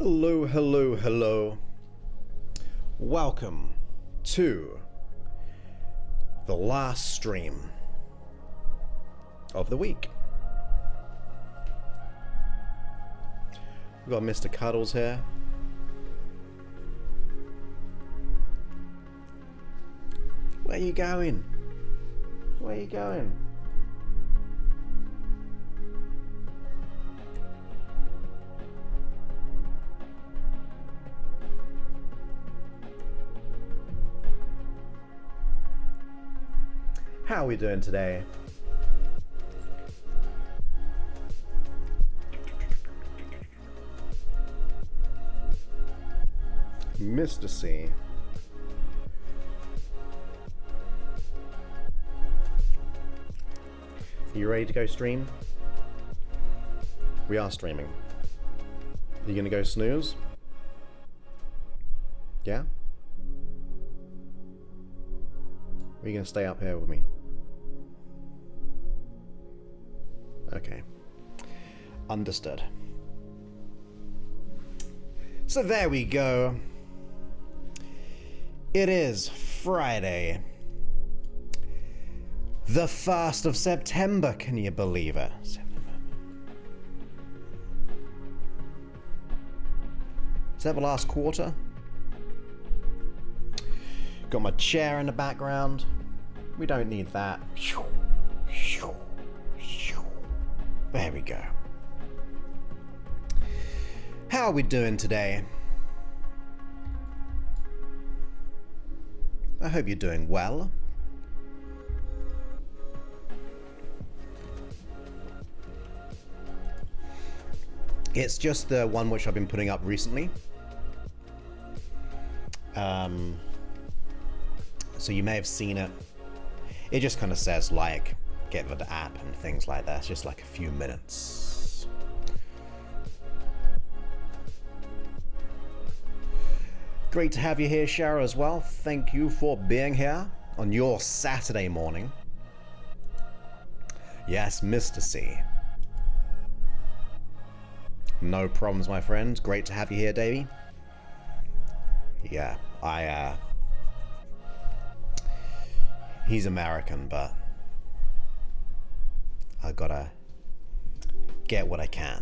Hello, hello, hello. Welcome to the last stream of the week. We've got Mr. Cuddles here. Where you going? Where you going? How are we doing today? Mr. C. You ready to go stream? We are streaming. You gonna go snooze? Yeah? Or are you gonna stay up here with me? Okay. Understood. So there we go. It is Friday, the 1st of September. Can you believe it? Is that the last quarter? Got my chair in the background. We don't need that. There we go. How are we doing today? I hope you're doing well. It's just the one which I've been putting up recently. So you may have seen it. It just kind of says like, get the app and things like that. It's just like a few minutes. Great to have you here, Shara, as well. Thank you for being here on your Saturday morning. Yes, Mr. C. No problems, my friend. Great to have you here, Davey. Yeah, he's American, but I gotta get what I can.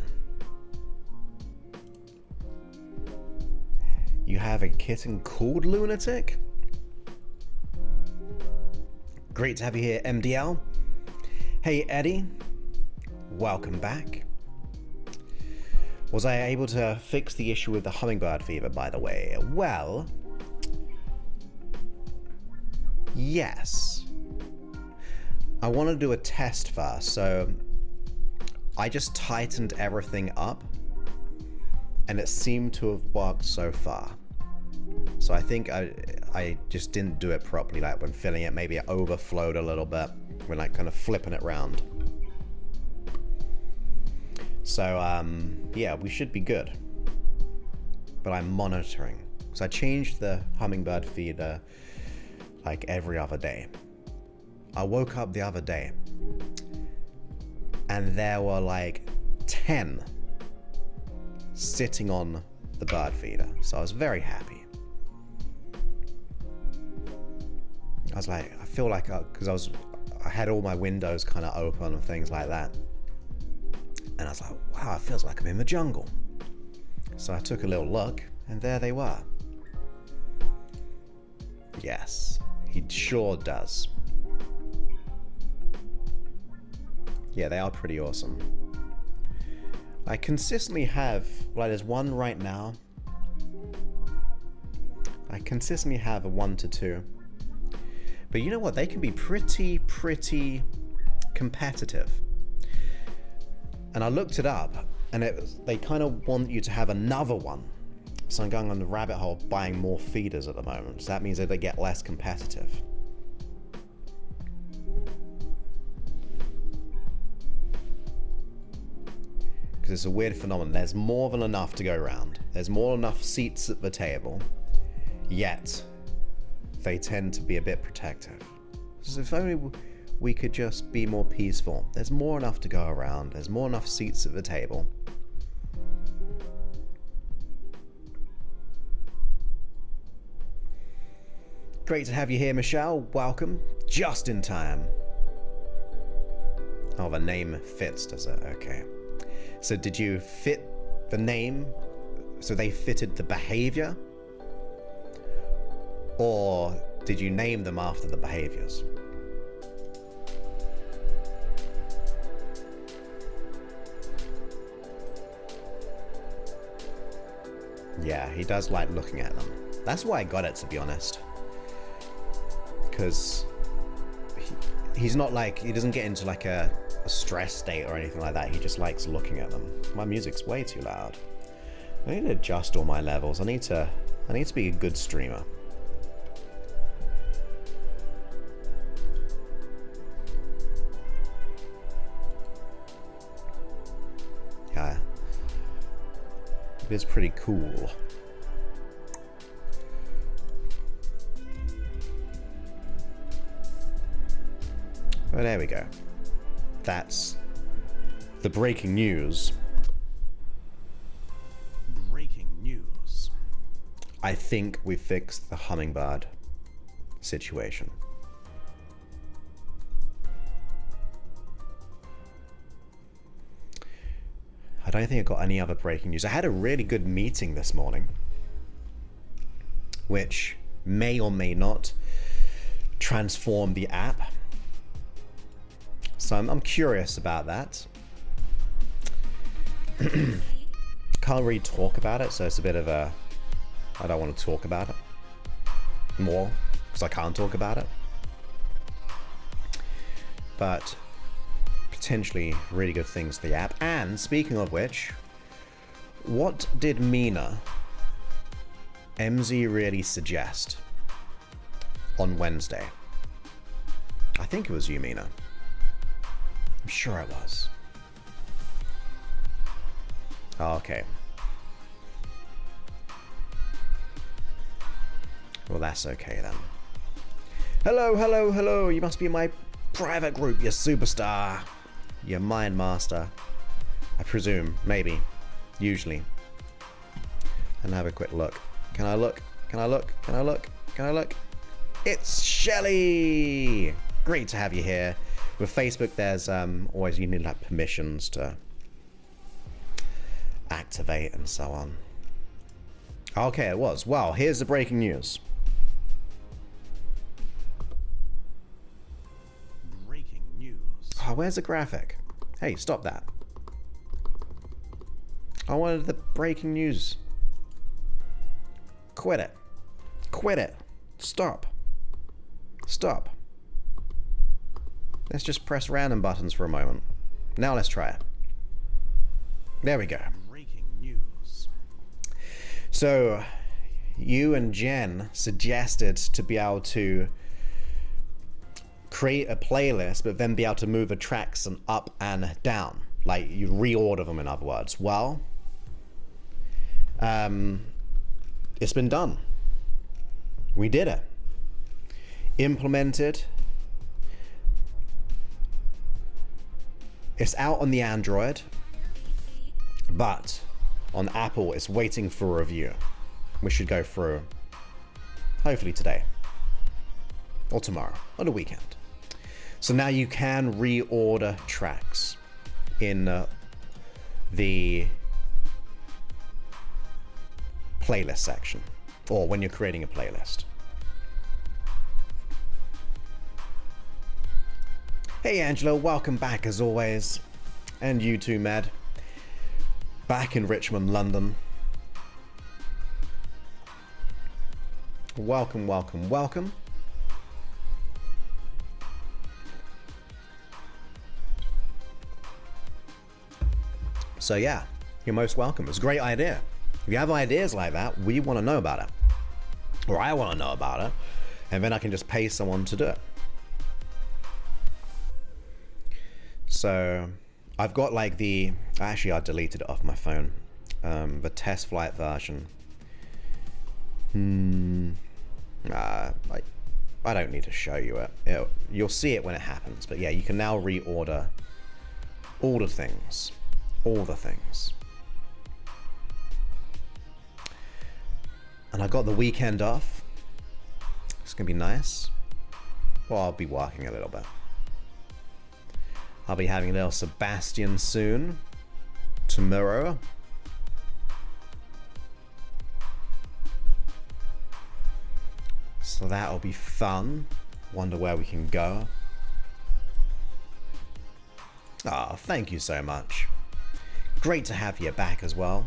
You have a kitten called Lunatic? Great to have you here, MDL. Hey, Eddie. Welcome back. Was I able to fix the issue with the hummingbird fever, by the way? Well, yes. I want to do a test first, so I just tightened everything up and it seemed to have worked so far. So I think I just didn't do it properly, like when filling it, maybe it overflowed a little bit when like kind of flipping it around. So yeah, we should be good. But I'm monitoring. So I changed the hummingbird feeder like every other day. I woke up the other day and there were like 10 sitting on the bird feeder. So I was very happy. I was like, I feel like, because I had all my windows kind of open and things like that. And I was like, wow, it feels like I'm in the jungle. So I took a little look and there they were. Yes, he sure does. Yeah, they are pretty awesome. I consistently have, like there's one right now. I consistently have a 1 to 2. But you know what? They can be pretty competitive. And I looked it up and they kind of want you to have another one. So I'm going on the rabbit hole buying more feeders at the moment. So that means that they get less competitive. Because it's a weird phenomenon. There's more than enough to go around. There's more than enough seats at the table. Yet, they tend to be a bit protective. So if only we could just be more peaceful. There's more enough to go around. There's more enough seats at the table. Great to have you here, Michelle. Welcome. Just in time. Oh, the name fits, does it? Okay. So did you fit the name so they fitted the behavior? Or did you name them after the behaviors? Yeah, he does like looking at them. That's why I got it, to be honest. Because he's not like, he doesn't get into like a stress state or anything like that. He just likes looking at them. My music's way too loud. I need to adjust all my levels. I need to be a good streamer. Yeah. It is pretty cool. Oh, there we go. That's the breaking news. Breaking news. I think we fixed the hummingbird situation. I don't think I got any other breaking news. I had a really good meeting this morning, which may or may not transform the app. So I'm curious about that. Can't really talk about it, so it's a bit of a... I don't want to talk about it more, because I can't talk about it. But potentially really good things for the app. And speaking of which, what did Mina MZ really suggest on Wednesday? I think it was you, Mina. I'm sure it was. Oh, okay. Well, that's okay then. Hello, hello, hello. You must be in my private group, you superstar. You mind master. I presume. Maybe. Usually. And have a quick look. Can I look? Can I look? Can I look? Can I look? It's Shelly! Great to have you here. With Facebook, there's always, you need like permissions to activate and so on. Okay, it was. Well, here's the breaking news. Breaking news. Oh, where's the graphic? Hey, stop that. I wanted the breaking news. Quit it. Quit it. Stop. Stop. Let's just press random buttons for a moment. Now let's try it. There we go. Breaking news. So, you and Jen suggested to be able to create a playlist, but then be able to move the tracks up and down. Like, you reorder them, in other words. Well, it's been done. We did it. Implemented. It's out on the Android, but on Apple, it's waiting for review. We should go through, hopefully today, or tomorrow, or the weekend. So now you can reorder tracks in the playlist section, or when you're creating a playlist. Hey Angela, welcome back as always. And you too, Mad. Back in Richmond, London. Welcome, welcome, welcome. So yeah, you're most welcome. It's a great idea. If you have ideas like that, we want to know about it. Or I want to know about it. And then I can just pay someone to do it. So I've got like the, actually I deleted it off my phone, the test flight version. I don't need to show you it. You'll see it when it happens. But yeah, you can now reorder all the things. All the things. And I got the weekend off. It's gonna be nice. Well, I'll be working a little bit. I'll be having a little Sebastian soon. Tomorrow. So that'll be fun. Wonder where we can go. Ah, thank you so much. Great to have you back as well.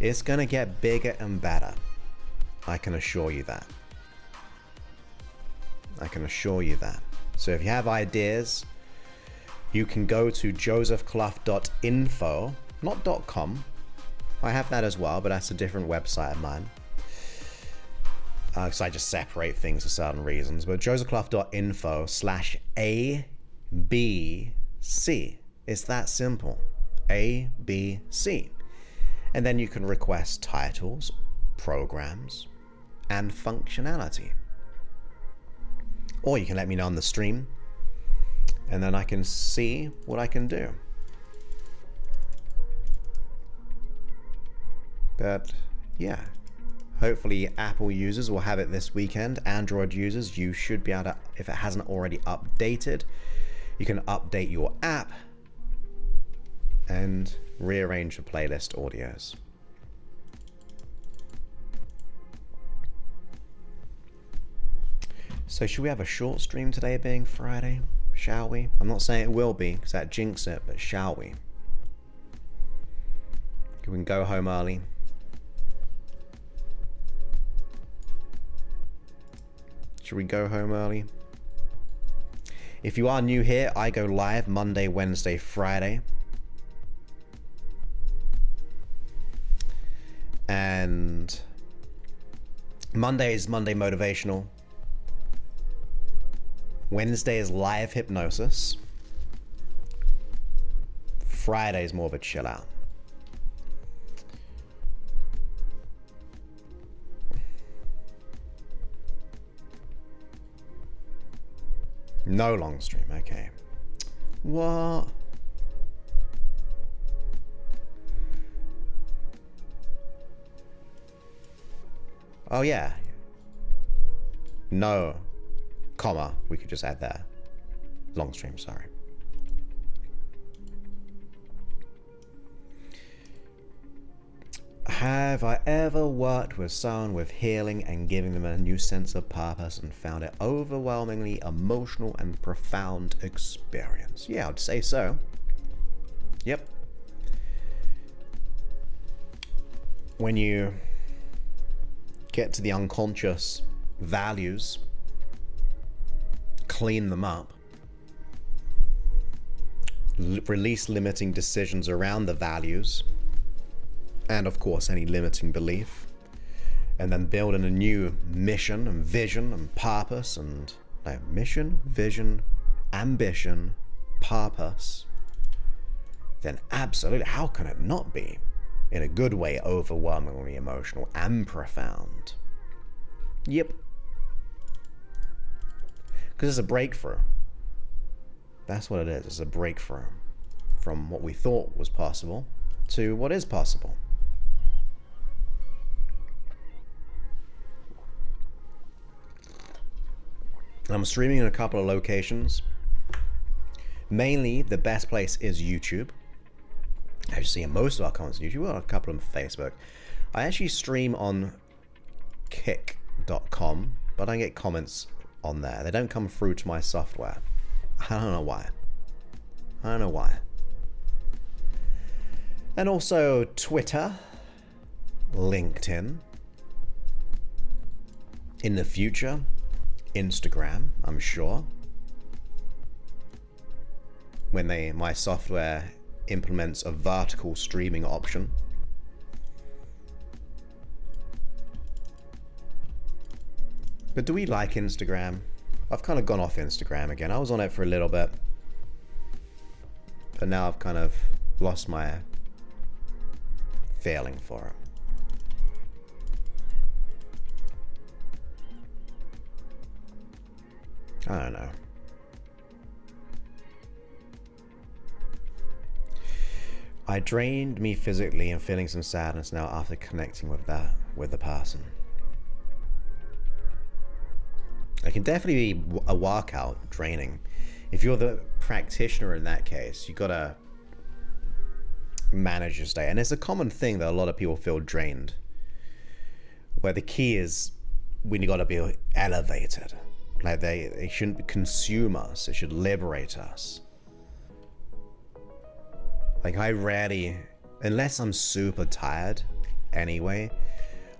It's gonna get bigger and better. I can assure you that. I can assure you that. So if you have ideas, you can go to josephclough.info, not .com. I have that as well, but that's a different website of mine. So I just separate things for certain reasons. But josephclough.info/ABC. It's that simple. ABC. And then you can request titles, programs, and functionality. Or you can let me know on the stream, and then I can see what I can do. But yeah, hopefully Apple users will have it this weekend. Android users, you should be able to, if it hasn't already updated, you can update your app and rearrange the playlist audios. So should we have a short stream today being Friday? Shall we? I'm not saying it will be, because that jinx it, but shall we? We can go home early. Should we go home early? If you are new here, I go live Monday, Wednesday, Friday. And Monday is Monday Motivational. Wednesday is live hypnosis. Friday is more of a chill out. No long stream, okay. What? Oh yeah. No. Comma. We could just add that. Long stream, sorry. Have I ever worked with someone with healing and giving them a new sense of purpose and found it overwhelmingly emotional and profound experience? Yeah, I'd say so. Yep. When you get to the unconscious values, clean them up, release limiting decisions around the values, and of course any limiting belief, and then build in a new mission and vision and purpose and mission, vision, ambition, purpose, then absolutely, how can it not be, in a good way, overwhelmingly emotional and profound? Yep. Because it's a breakthrough. That's what it is. It's a breakthrough from what we thought was possible to what is possible. I'm streaming in a couple of locations. Mainly, the best place is YouTube. As you see in most of our comments on YouTube, well, a couple on Facebook. I actually stream on kick.com, but I get comments on there. They don't come through to my software. I don't know why. I don't know why. And also Twitter, LinkedIn. In the future, Instagram, I'm sure. When my software implements a vertical streaming option. But do we like Instagram? I've kind of gone off Instagram again. I was on it for a little bit, but now I've kind of lost my feeling for it. I don't know. I drained me physically and feeling some sadness now after connecting with the person. It can definitely be a workout draining. If you're the practitioner in that case, you gotta manage your state. And it's a common thing that a lot of people feel drained. Where the key is when you gotta be elevated. Like they shouldn't consume us, it should liberate us. Like I rarely, unless I'm super tired anyway,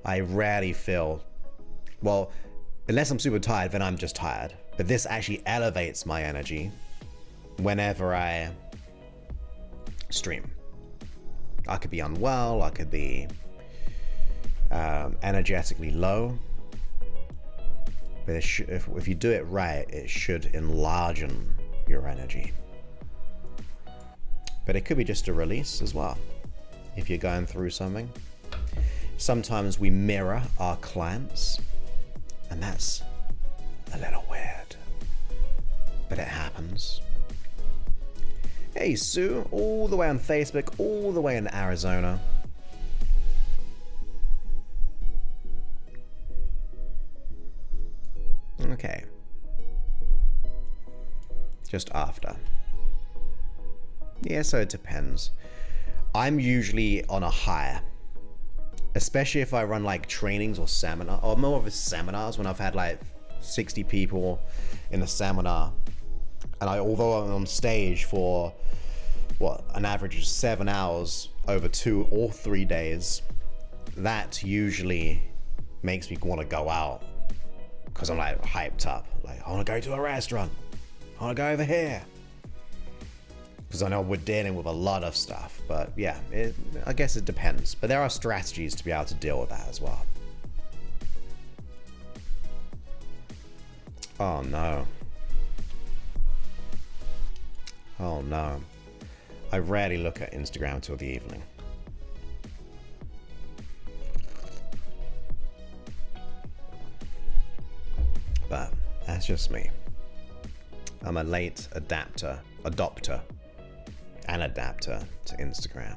I rarely feel, well, unless I'm super tired, then I'm just tired. But this actually elevates my energy whenever I stream. I could be unwell, I could be energetically low. But if you do it right, it should enlarge your energy. But it could be just a release as well, if you're going through something. Sometimes we mirror our clients, and that's a little weird, but it happens. Hey Sue, all the way on Facebook, all the way in Arizona. Okay. Just after. Yeah, so it depends. I'm usually on a high, especially if I run like trainings or seminar, or more of a seminars when I've had like 60 people in the seminar. And although I'm on stage for what an average of 7 hours over 2 or 3 days, that usually makes me want to go out because I'm like hyped up. Like, I want to go to a restaurant. I want to go over here. Because I know we're dealing with a lot of stuff, but yeah, I guess it depends. But there are strategies to be able to deal with that as well. Oh no. Oh no. I rarely look at Instagram till the evening. But that's just me. I'm a late adopter to Instagram.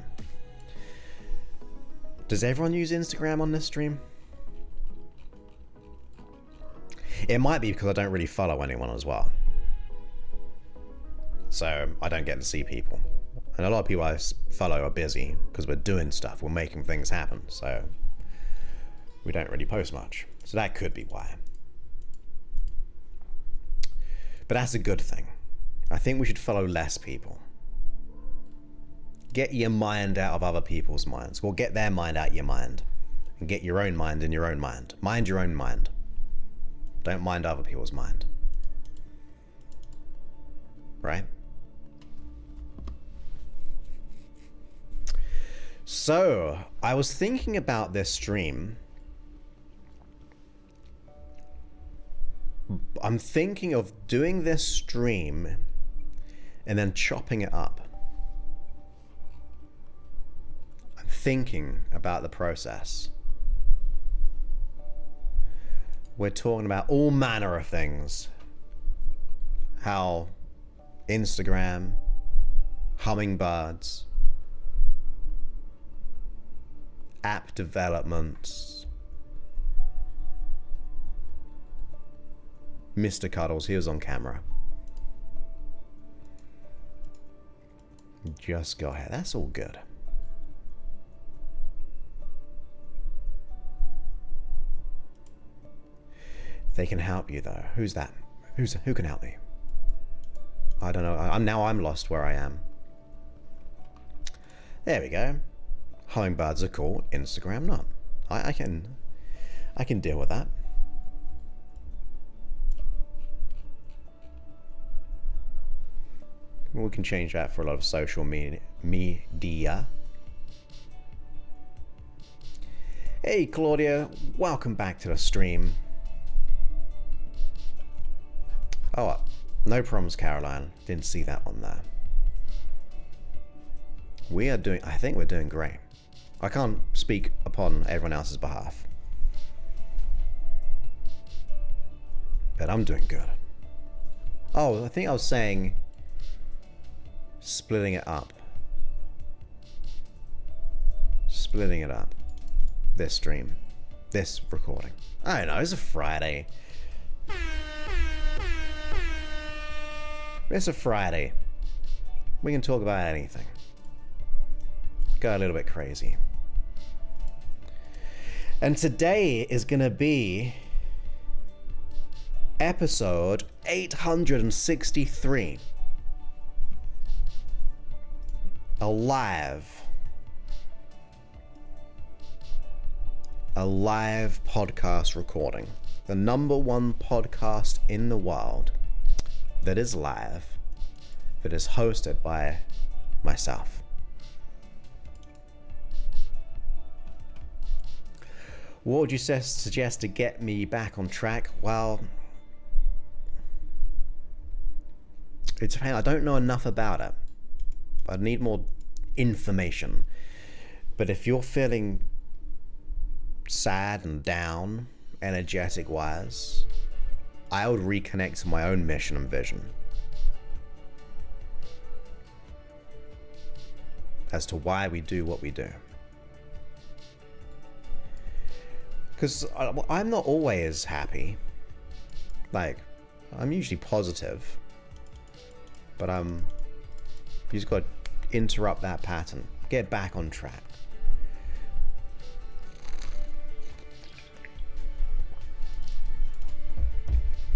Does everyone use Instagram on this stream? It might be because I don't really follow anyone as well. So I don't get to see people. And a lot of people I follow are busy because we're doing stuff, we're making things happen. So we don't really post much. So that could be why. But that's a good thing. I think we should follow less people. Get your mind out of other people's minds. Or get their mind out your mind. And get your own mind in your own mind. Mind your own mind. Don't mind other people's mind. Right? So, I was thinking about this stream. I'm thinking of doing this stream and then chopping it up. I'm thinking about the process. We're talking about all manner of things. How Instagram, hummingbirds, app developments, Mr. Cuddles, he was on camera. Just go ahead, that's all good. They can help you though. Who's that? Who can help me? I don't know. I'm lost where I am. There we go. Hummingbirds are cool. Instagram not. I can deal with that. We can change that for a lot of social media. Hey Claudia, welcome back to the stream. Oh, no problems, Caroline. Didn't see that on there. I think we're doing great. I can't speak upon everyone else's behalf. But I'm doing good. Oh, I think I was saying splitting it up. Splitting it up. This stream. This recording. I don't know, it's a Friday. It's a Friday. We can talk about anything. Go a little bit crazy. And today is going to be episode 863. A live podcast recording. The #1 podcast in the world that is live, that is hosted by myself. What would you suggest to get me back on track? Well, it's I don't know enough about it. I need more information. But if you're feeling sad and down, energetic wise, I would reconnect to my own mission and vision as to why we do what we do. Because I'm not always happy. Like, I'm usually positive, but you just got to interrupt that pattern, get back on track.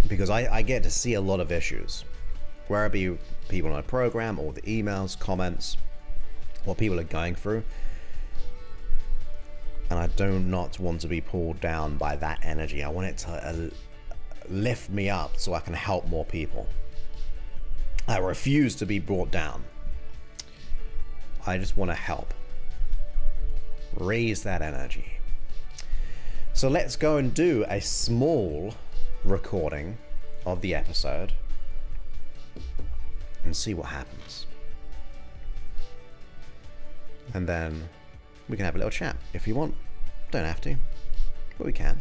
Because I get to see a lot of issues, whether it be people on a program or the emails, comments, what people are going through. And I do not want to be pulled down by that energy. I want it to lift me up so I can help more people. I refuse to be brought down. I just want to help. Raise that energy. So let's go and do a small recording of the episode and see what happens. And then we can have a little chat if you want. Don't have to, but we can.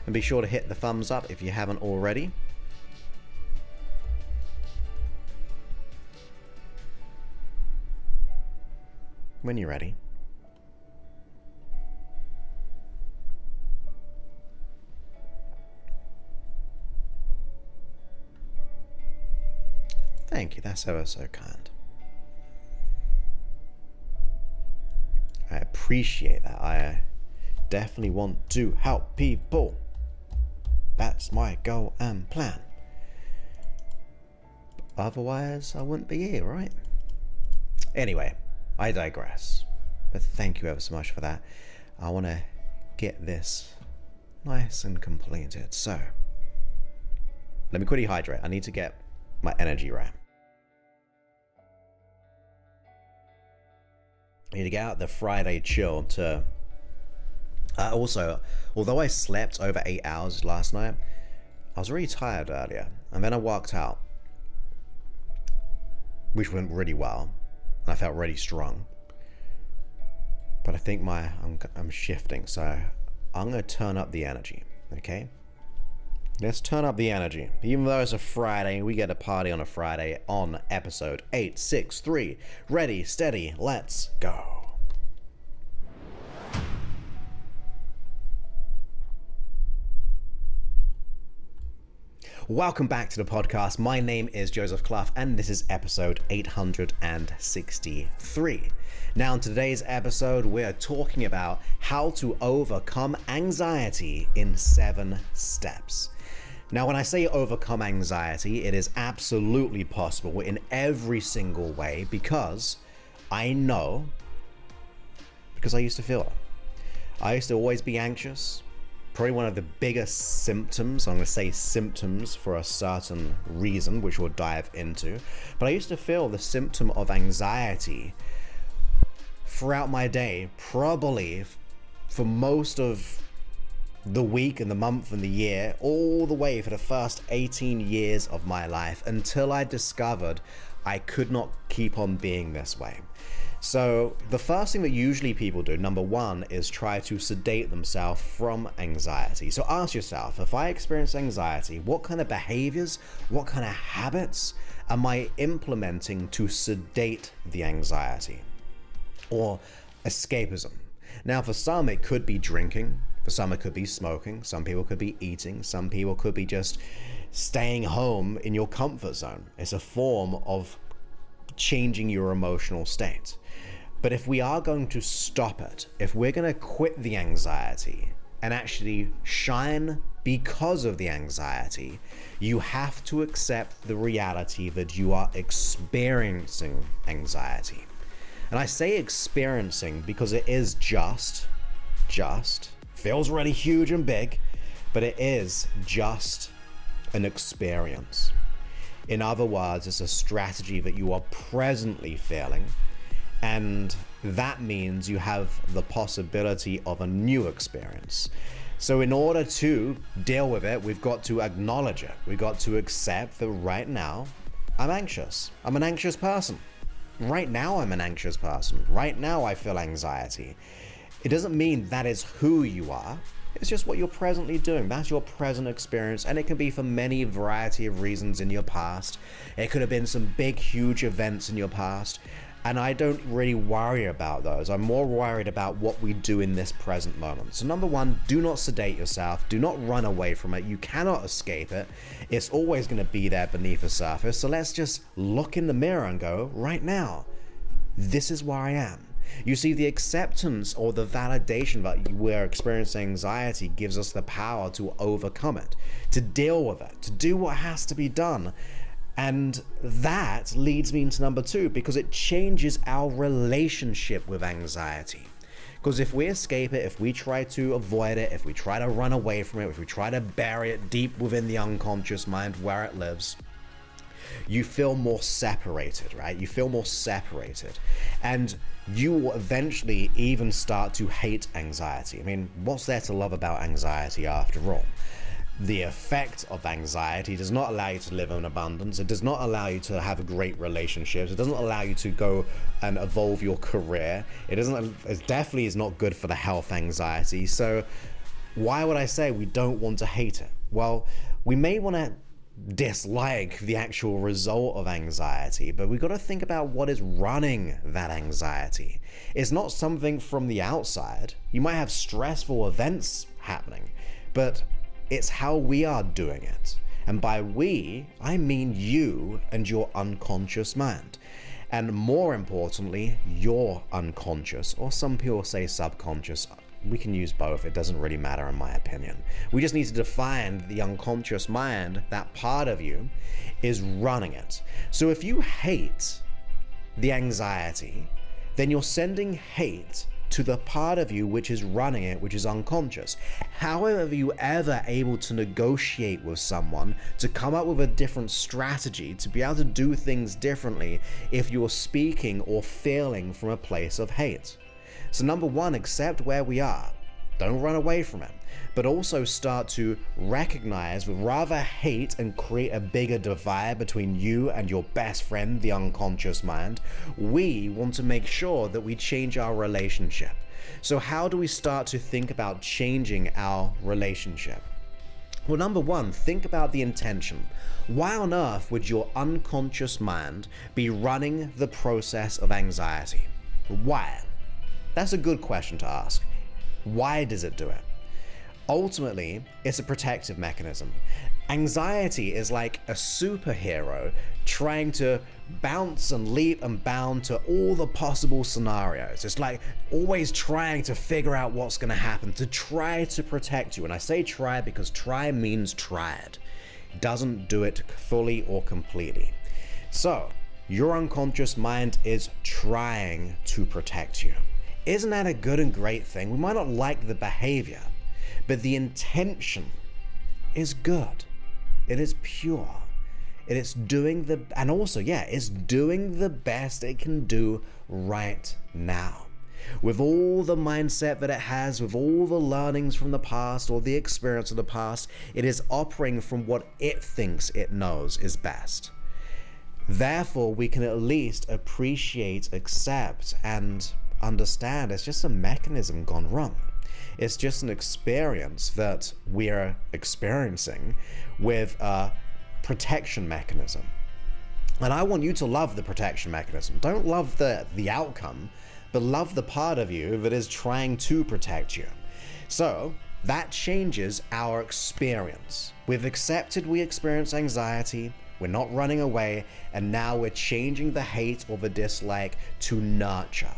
And be sure to hit the thumbs up if you haven't already. When you're ready. Thank you, that's ever so kind. I appreciate that. I definitely want to help people. That's my goal and plan. Otherwise, I wouldn't be here, right? Anyway, I digress. But thank you ever so much for that. I want to get this nice and completed. So, let me quickly hydrate. I need to get my energy right. I need to get out the Friday chill to... also, although I slept over 8 hours last night, I was really tired earlier. And then I walked out, which went really well. And I felt really strong. But I think I'm shifting, so I'm going to turn up the energy, okay? Let's turn up the energy. Even though it's a Friday, we get a party on a Friday on episode 863. Ready, steady, let's go. Welcome back to the podcast. My name is Joseph Clough, and this is episode 863. Now, in today's episode, we're talking about how to overcome anxiety in 7 steps. Now, when I say overcome anxiety, it is absolutely possible in every single way because I know, because I used to feel it. I used to always be anxious. Probably one of the biggest symptoms, I'm going to say symptoms for a certain reason, which we'll dive into. But I used to feel the symptom of anxiety throughout my day, probably for most of the week and the month and the year, all the way for the first 18 years of my life, until I discovered I could not keep on being this way. So the first thing that usually people do, #1, is try to sedate themselves from anxiety. So ask yourself, if I experience anxiety, what kind of behaviors, what kind of habits am I implementing to sedate the anxiety or escapism? Now, for some, it could be drinking. For some, it could be smoking. Some people could be eating. Some people could be just staying home in your comfort zone. It's a form of changing your emotional state. But if we are going to stop it, if we're going to quit the anxiety and actually shine because of the anxiety, you have to accept the reality that you are experiencing anxiety. And I say experiencing because it is just, feels really huge and big, but it is just an experience. In other words, it's a strategy that you are presently feeling, and that means you have the possibility of a new experience. So in order to deal with it, we've got to acknowledge it. We've got to accept that right now, I'm anxious. I'm an anxious person. Right now, I'm an anxious person. Right now, I feel anxiety. It doesn't mean that is who you are. It's just what you're presently doing. That's your present experience, and it can be for many variety of reasons in your past. It could have been some big, huge events in your past, and I don't really worry about those. I'm more worried about what we do in this present moment. So number one, do not sedate yourself. Do not run away from it. You cannot escape it. It's always going to be there beneath the surface. So let's just look in the mirror and go, right now, this is where I am. You see, the acceptance or the validation that we're experiencing anxiety gives us the power to overcome it, to deal with it, to do what has to be done. And that leads me into number two, because it changes our relationship with anxiety. Because if we escape it, if we try to avoid it, if we try to run away from it, if we try to bury it deep within the unconscious mind where it lives, you feel more separated, right? You feel more separated. And you will eventually even start to hate anxiety. I mean, what's there to love about anxiety after all? The effect of anxiety does not allow you to live in abundance. It does not allow you to have great relationships. It doesn't allow you to go and evolve your career. It definitely is not good for the health anxiety. So why would I say we don't want to hate it? Well, we may want to dislike the actual result of anxiety, but we've got to think about what is running that anxiety. It's not something from the outside. You might have stressful events happening, but it's how we are doing it. And by we, I mean you and your unconscious mind. And more importantly, your unconscious, or some people say subconscious. We can use both. It doesn't really matter in my opinion. We just need to define the unconscious mind. That part of you is running it. So if you hate the anxiety, then you're sending hate to the part of you which is running it, which is unconscious. However, you ever able to negotiate with someone to come up with a different strategy to be able to do things differently if you're speaking or feeling from a place of hate? So number one, accept where we are. Don't run away from it, but also start to recognize with rather hate and create a bigger divide between you and your best friend, the unconscious mind. We want to make sure that we change our relationship. So how do we start to think about changing our relationship? Well, number one, think about the intention. Why on earth would your unconscious mind be running the process of anxiety? Why? That's a good question to ask. Why does it do it? Ultimately, it's a protective mechanism. Anxiety is like a superhero trying to bounce and leap and bound to all the possible scenarios. It's like always trying to figure out what's going to happen to try to protect you. And I say try because try means tried. It doesn't do it fully or completely. So, your unconscious mind is trying to protect you. Isn't that a good and great thing? We might not like the behavior, but the intention is good. It is pure. It's doing the best it can do right now. With all the mindset that it has, with all the learnings from the past or the experience of the past, it is operating from what it thinks it knows is best. Therefore, we can at least appreciate, accept, and understand it's just a mechanism gone wrong. It's just an experience that we're experiencing with a protection mechanism. And I want you to love the protection mechanism. Don't love the outcome, but love the part of you that is trying to protect you. So that changes our experience. We've accepted we experience anxiety, we're not running away, and now we're changing the hate or the dislike to nurture.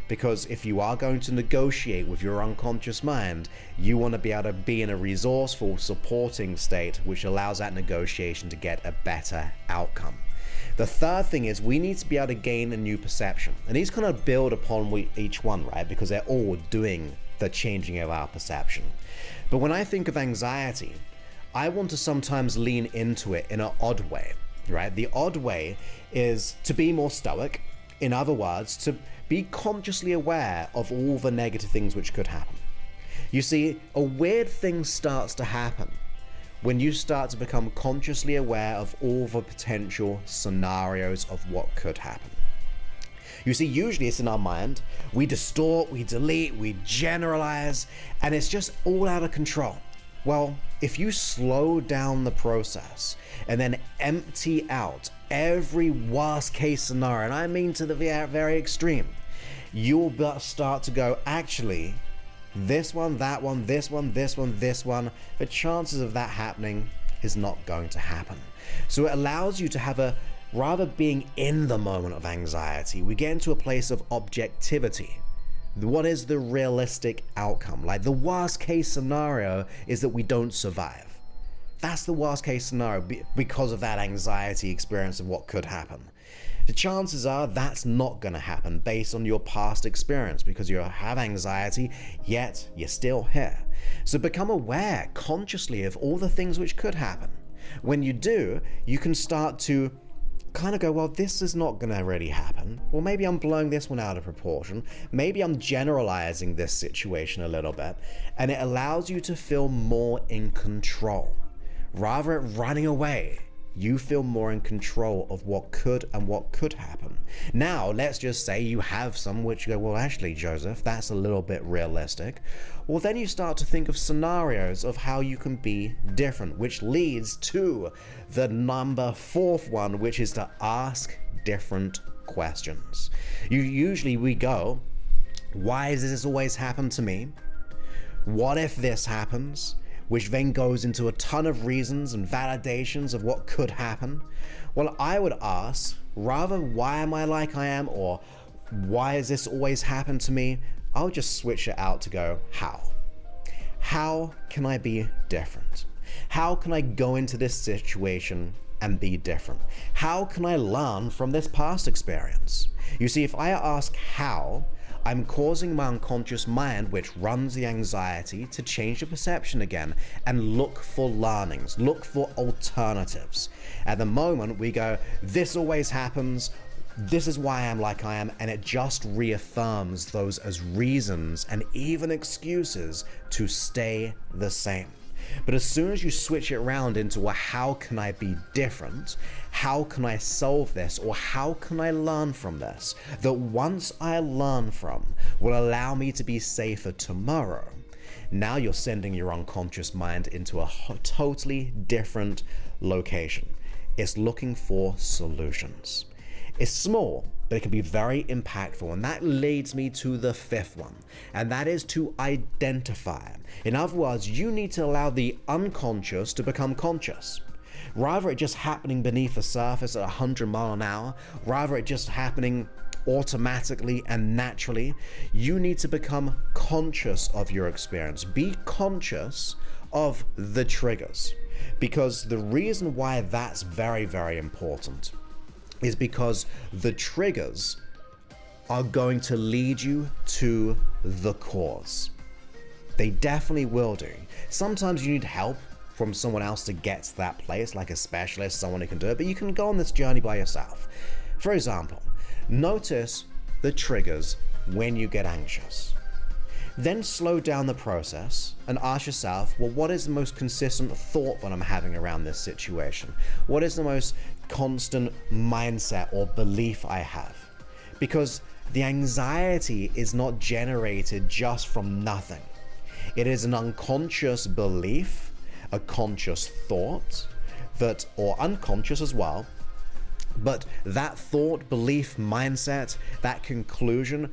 Because if you are going to negotiate with your unconscious mind, you want to be able to be in a resourceful, supporting state, which allows that negotiation to get a better outcome. The third thing is we need to be able to gain a new perception. And these kind of build upon each one, right? Because they're all doing the changing of our perception. But when I think of anxiety, I want to sometimes lean into it in an odd way, right? The odd way is to be more stoic. In other words, to be consciously aware of all the negative things which could happen. You see, a weird thing starts to happen when you start to become consciously aware of all the potential scenarios of what could happen. You see, usually it's in our mind. We distort, we delete, we generalize, and it's just all out of control. Well, if you slow down the process and then empty out every worst case scenario, and I mean to the very extreme, you'll start to go, actually, this one, that one, this one, this one, this one, the chances of that happening is not going to happen. So it allows you to have a, rather being in the moment of anxiety, we get into a place of objectivity. What is the realistic outcome? Like the worst case scenario is that we don't survive. That's the worst case scenario because of that anxiety experience of what could happen. The chances are that's not going to happen based on your past experience because you have anxiety, yet you're still here. So become aware consciously of all the things which could happen. When you do, you can start to kind of go, well, this is not going to really happen. Well, maybe I'm blowing this one out of proportion. Maybe I'm generalizing this situation a little bit. And it allows you to feel more in control. Rather than running away, you feel more in control of what could and what could happen. Now, let's just say you have some which you go, well, actually, Joseph, that's a little bit realistic. Well, then you start to think of scenarios of how you can be different, which leads to the number 4th one, which is to ask different questions. Usually we go, why does this always happen to me? What if this happens? Which then goes into a ton of reasons and validations of what could happen. Well, I would ask, rather, why am I like I am, or why has this always happened to me? I'll just switch it out to go, how? How can I be different? How can I go into this situation and be different? How can I learn from this past experience? You see, if I ask how, I'm causing my unconscious mind, which runs the anxiety, to change the perception again and look for learnings, look for alternatives. At the moment, we go, this always happens, this is why I'm like I am, and it just reaffirms those as reasons and even excuses to stay the same. But as soon as you switch it around into a how can I be different, how can I solve this, or how can I learn from this, that once I learn from will allow me to be safer tomorrow, now you're sending your unconscious mind into a totally different location. It's looking for solutions. It's small, but it can be very impactful, and that leads me to the 5th one, and that is to identify. In other words, you need to allow the unconscious to become conscious. Rather it just happening beneath the surface at 100 miles an hour, rather it just happening automatically and naturally, you need to become conscious of your experience. Be conscious of the triggers, because the reason why that's very, very important is because the triggers are going to lead you to the cause. They definitely will do. Sometimes you need help from someone else to get to that place, like a specialist, someone who can do it, but you can go on this journey by yourself. For example, notice the triggers when you get anxious. Then slow down the process and ask yourself, well, what is the most consistent thought that I'm having around this situation? What is the most constant mindset or belief I have? Because the anxiety is not generated just from nothing. It is an unconscious belief, a conscious thought, that, or unconscious as well, but that thought, belief, mindset, that conclusion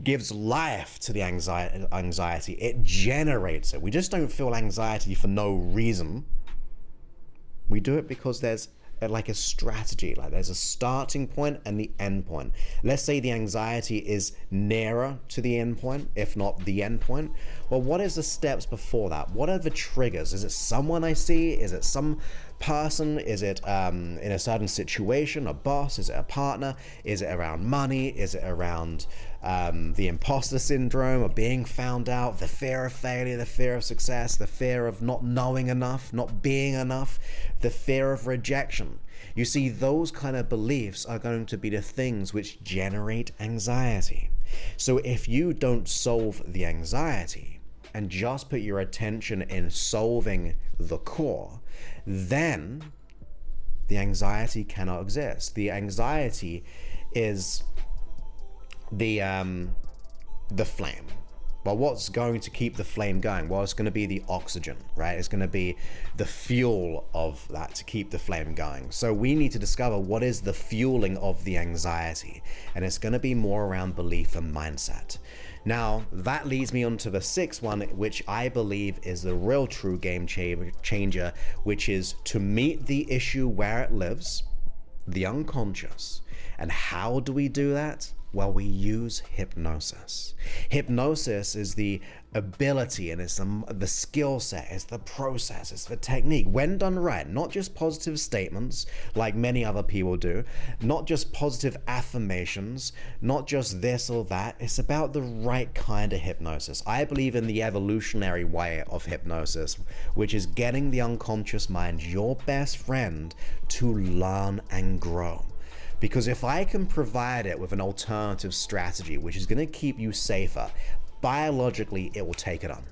gives life to the anxiety. It generates it. We just don't feel anxiety for no reason. We do it because there's like a strategy, like there's a starting point and the end point. Let's say the anxiety is nearer to the end point, if not the end point. Well, what is the steps before that? What are the triggers? Is it someone I see? Is it some person? Is it in a certain situation, a boss? Is it a partner? Is it around money? Is it around the imposter syndrome of being found out, the fear of failure, the fear of success, the fear of not knowing enough, not being enough, the fear of rejection? You see, those kind of beliefs are going to be the things which generate anxiety. So if you don't solve the anxiety and just put your attention in solving the core, then the anxiety cannot exist. The anxiety is the flame. But what's going to keep the flame going? Well, it's going to be the oxygen, right? It's going to be the fuel of that to keep the flame going. So we need to discover what is the fueling of the anxiety. And it's going to be more around belief and mindset. Now, that leads me on to the sixth one, which I believe is the real true game changer, which is to meet the issue where it lives, the unconscious. And how do we do that? Well, we use hypnosis. Hypnosis is the ability, and it's the skill set, it's the process, it's the technique. When done right, not just positive statements like many other people do, not just positive affirmations, not just this or that. It's about the right kind of hypnosis. I believe in the evolutionary way of hypnosis, which is getting the unconscious mind, your best friend, to learn and grow. Because if I can provide it with an alternative strategy, which is going to keep you safer, biologically, it will take it on.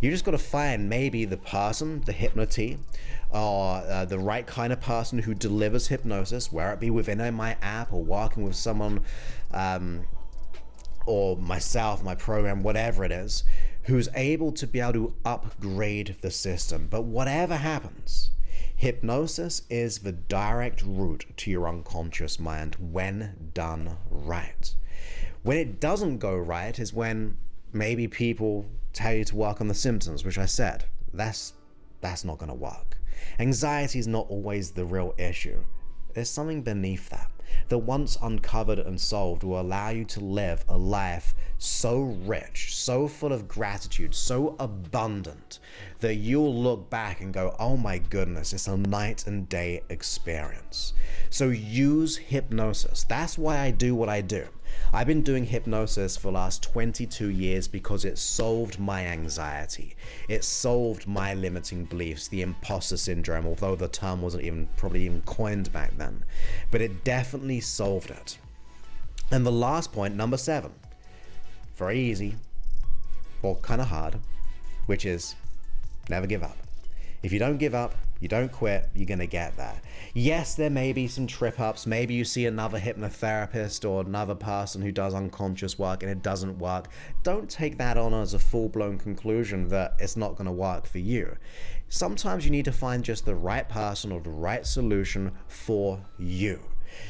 You just got to find maybe the person, the hypnotist, or the right kind of person who delivers hypnosis, whether it be within my app or working with someone, or myself, my program, whatever it is, who's able to be able to upgrade the system. But whatever happens, hypnosis is the direct route to your unconscious mind when done right. When it doesn't go right is when maybe people tell you to work on the symptoms, which I said, that's not going to work. Anxiety is not always the real issue. There's something beneath that once uncovered and solved will allow you to live a life so rich, so full of gratitude, so abundant that you'll look back and go, oh my goodness, it's a night and day experience. So use hypnosis. That's why I do what I do. I've been doing hypnosis for the last 22 years because it solved my anxiety. It solved my limiting beliefs, the imposter syndrome, although the term wasn't probably even coined back then. But it definitely solved it. And the last point, number 7, very easy, or kind of hard, which is never give up. If you don't give up, you don't quit, you're going to get there. Yes, there may be some trip ups. Maybe you see another hypnotherapist or another person who does unconscious work and it doesn't work. Don't take that on as a full-blown conclusion that it's not going to work for you. Sometimes you need to find just the right person or the right solution for you.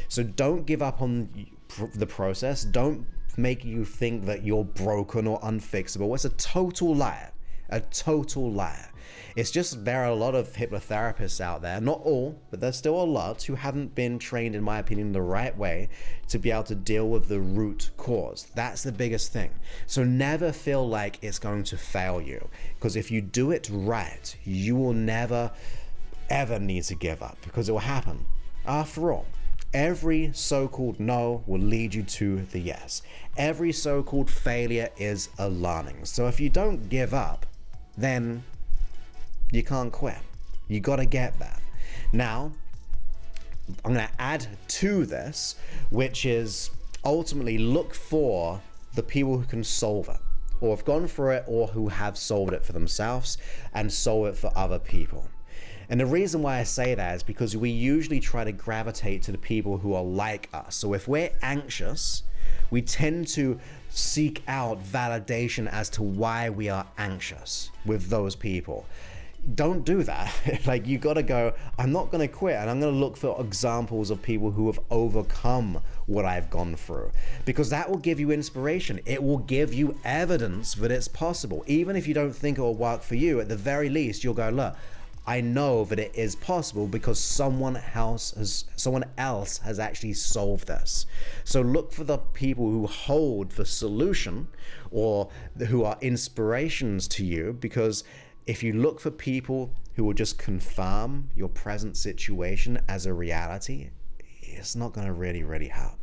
So don't give up on the process. Don't make you think that you're broken or unfixable. It's a total lie. A total lie. It's just there are a lot of hypnotherapists out there, not all, but there's still a lot who haven't been trained, in my opinion, the right way to be able to deal with the root cause. That's the biggest thing. So never feel like it's going to fail you, because if you do it right, you will never, ever need to give up, because it will happen. After all, every so-called no will lead you to the yes. Every so-called failure is a learning. So if you don't give up, then you can't quit. You got to get that. Now, I'm going to add to this, which is ultimately look for the people who can solve it, or have gone through it, or who have solved it for themselves and solve it for other people. And the reason why I say that is because we usually try to gravitate to the people who are like us. So if we're anxious, we tend to seek out validation as to why we are anxious with those people. don't do that. Like, you gotta go, I'm not gonna quit, and I'm gonna look for examples of people who have overcome what I've gone through, because that will give you inspiration. It will give you evidence that it's possible. Even if you don't think it will work for you, at the very least you'll go, look, I know that it is possible because someone else has actually solved this. So look for the people who hold the solution or who are inspirations to you, because if you look for people who will just confirm your present situation as a reality, it's not going to really help.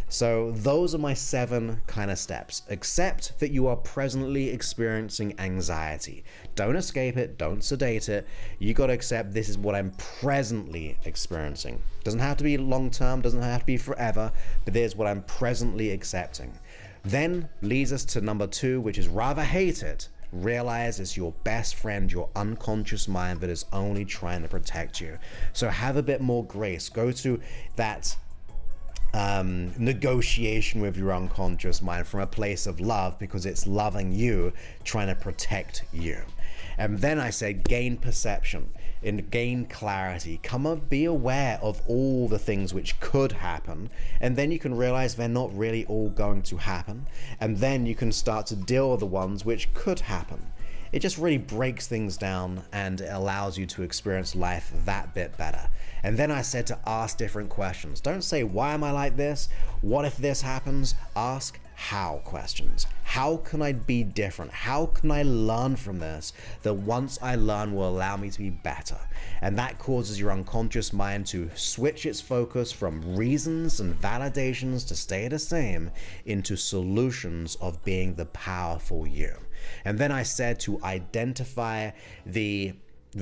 So those are my 7 kind of steps. Accept that you are presently experiencing anxiety. Don't escape it, don't sedate it. You got to accept this is what I'm presently experiencing. Doesn't have to be long term, doesn't have to be forever, but there's what I'm presently accepting. Then leads us to number 2, which is rather hate it. Realize it's your best friend, your unconscious mind, that is only trying to protect you. So have a bit more grace. Go to that negotiation with your unconscious mind from a place of love, because it's loving you, trying to protect you. And then I said gain perception and gain clarity. Come up, be aware of all the things which could happen, and then you can realize they're not really all going to happen, and then you can start to deal with the ones which could happen. It just really breaks things down and it allows you to experience life that bit better. And then I said to ask different questions. Don't say, why am I like this? What if this happens? Ask how questions. How can I be different? How can I learn from this that once I learn will allow me to be better? And that causes your unconscious mind to switch its focus from reasons and validations to stay the same into solutions of being the powerful you. And then I said to identify the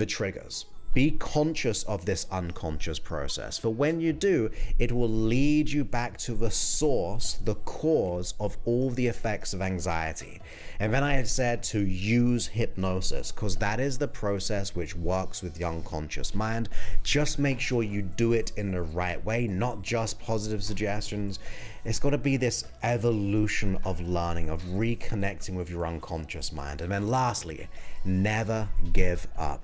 triggers. Be conscious of this unconscious process, for when you do, it will lead you back to the source, the cause of all the effects of anxiety. And then I had said to use hypnosis, because that is the process which works with the unconscious mind. Just make sure you do it in the right way, not just positive suggestions. It's got to be this evolution of learning, of reconnecting with your unconscious mind. And then lastly, never give up.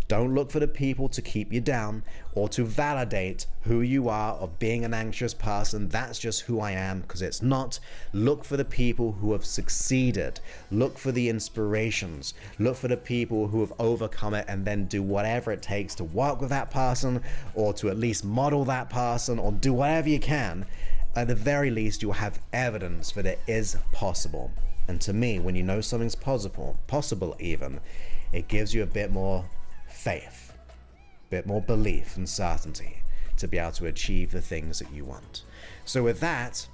Don't look for the people to keep you down or to validate who you are of being an anxious person. That's just who I am, because it's not. Look for the people who have succeeded. Look for the inspirations. Look for the people who have overcome it, and then do whatever it takes to work with that person, or to at least model that person, or do whatever you can. At the very least, you'll have evidence that it is possible. And to me, when you know something's possible even, it gives you a bit more faith, a bit more belief and certainty to be able to achieve the things that you want. So with that,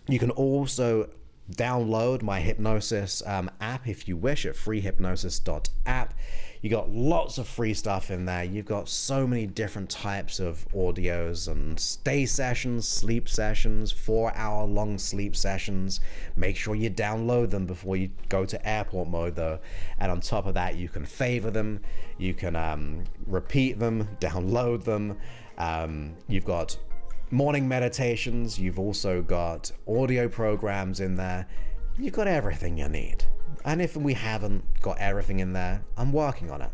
you can also download my hypnosis app if you wish at freehypnosis.app. You got lots of free stuff in there. You've got so many different types of audios and stay sessions, sleep sessions, 4-hour-long sleep sessions. Make sure you download them before you go to airport mode though. And on top of that, you can favor them, you can repeat them, download them. You've got morning meditations, you've also got audio programs in there. You've got everything you need. And if we haven't got everything in there, I'm working on it.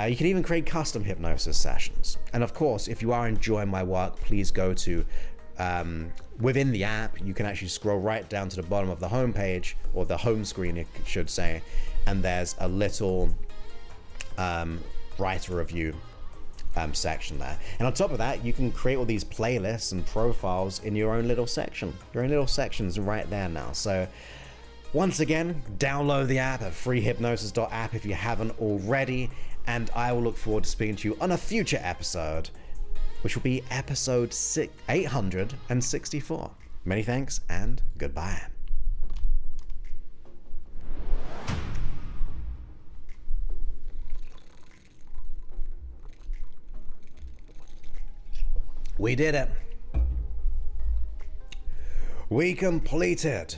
You can even create custom hypnosis sessions. And of course, if you are enjoying my work, please go to within the app. You can actually scroll right down to the bottom of the home page, or the home screen, it should say, and there's a little write a review section there. And on top of that, you can create all these playlists and profiles in your own little section. Your own little sections right there now. So once again, download the app at freehypnosis.app if you haven't already, and I will look forward to speaking to you on a future episode, which will be episode 864. Many thanks and goodbye. We did it. We completed.